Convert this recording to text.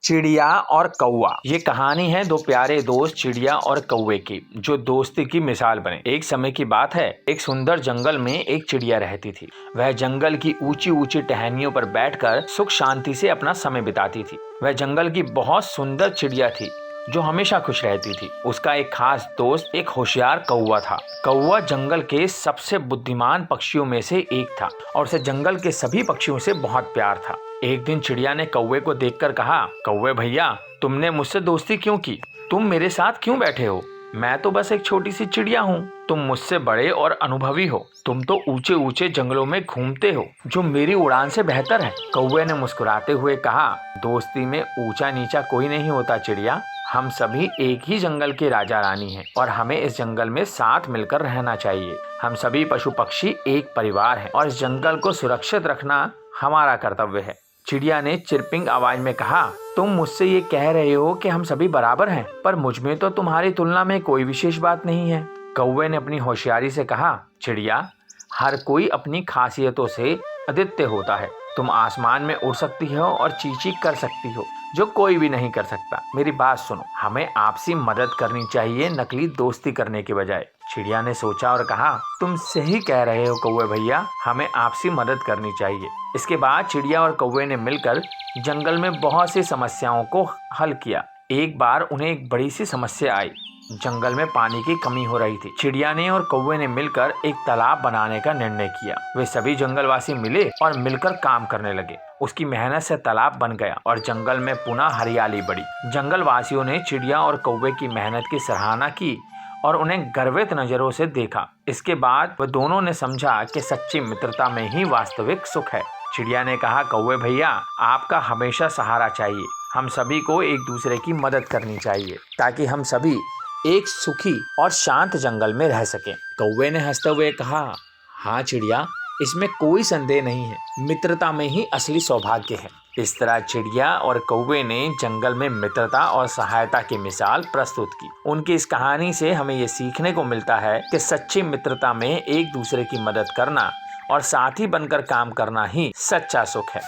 चिड़िया और कौवा। ये कहानी है दो प्यारे दोस्त चिड़िया और कौवे की, जो दोस्ती की मिसाल बने। एक समय की बात है, एक सुंदर जंगल में एक चिड़िया रहती थी। वह जंगल की ऊंची ऊंची टहनियों पर बैठकर सुख शांति से अपना समय बिताती थी। वह जंगल की बहुत सुंदर चिड़िया थी जो हमेशा खुश रहती थी। उसका एक खास दोस्त एक होशियार कौवा था। कौवा जंगल के सबसे बुद्धिमान पक्षियों में से एक था और उसे जंगल के सभी पक्षियों से बहुत प्यार था। एक दिन चिड़िया ने कौवे को देखकर कहा, कौवे भैया, तुमने मुझसे दोस्ती क्यों की? तुम मेरे साथ क्यों बैठे हो? मैं तो बस एक छोटी सी चिड़िया हूँ। तुम मुझसे बड़े और अनुभवी हो। तुम तो ऊंचे ऊंचे जंगलों में घूमते हो, जो मेरी उड़ान से बेहतर है। कौवे ने मुस्कुराते हुए कहा, दोस्ती में ऊंचा नीचा कोई नहीं होता चिड़िया। हम सभी एक ही जंगल के राजा रानी हैं और हमें इस जंगल में साथ मिलकर रहना चाहिए। हम सभी पशु पक्षी एक परिवार हैं और इस जंगल को सुरक्षित रखना हमारा कर्तव्य है। चिड़िया ने चिरपिंग आवाज में कहा, तुम मुझसे ये कह रहे हो कि हम सभी बराबर हैं, पर मुझ में तो तुम्हारी तुलना में कोई विशेष बात नहीं है। कौवे ने अपनी होशियारी से कहा, चिड़िया, हर कोई अपनी खासियतों से अद्वितीय होता है। तुम आसमान में उड़ सकती हो और चींची कर सकती हो, जो कोई भी नहीं कर सकता। मेरी बात सुनो, हमें आपसी मदद करनी चाहिए, नकली दोस्ती करने के बजाय। चिड़िया ने सोचा और कहा, तुम सही कह रहे हो कौवे भैया, हमें आपसी मदद करनी चाहिए। इसके बाद चिड़िया और कौवे ने मिलकर जंगल में बहुत सी समस्याओं को हल किया। एक बार उन्हें एक बड़ी सी समस्या आई। जंगल में पानी की कमी हो रही थी। चिड़िया ने और कौवे ने मिलकर एक तालाब बनाने का निर्णय किया। वे सभी जंगलवासी मिले और मिलकर काम करने लगे। उसकी मेहनत से तालाब बन गया और जंगल में पुनः हरियाली बढ़ी। जंगलवासियों ने चिड़िया और कौवे की मेहनत की सराहना की और उन्हें गर्वित नजरों से देखा। इसके बाद वह दोनों ने समझा कि सच्ची मित्रता में ही वास्तविक सुख है। चिड़िया ने कहा, कौवे भैया, आपका हमेशा सहारा चाहिए। हम सभी को एक दूसरे की मदद करनी चाहिए ताकि हम सभी एक सुखी और शांत जंगल में रह सकें। कौवे ने हंसते हुए कहा, हाँ चिड़िया, इसमें कोई संदेह नहीं है। मित्रता में ही असली सौभाग्य है। इस तरह चिड़िया और कौवे ने जंगल में मित्रता और सहायता की मिसाल प्रस्तुत की। उनकी इस कहानी से हमें ये सीखने को मिलता है कि सच्ची मित्रता में एक दूसरे की मदद करना और साथी बनकर काम करना ही सच्चा सुख है।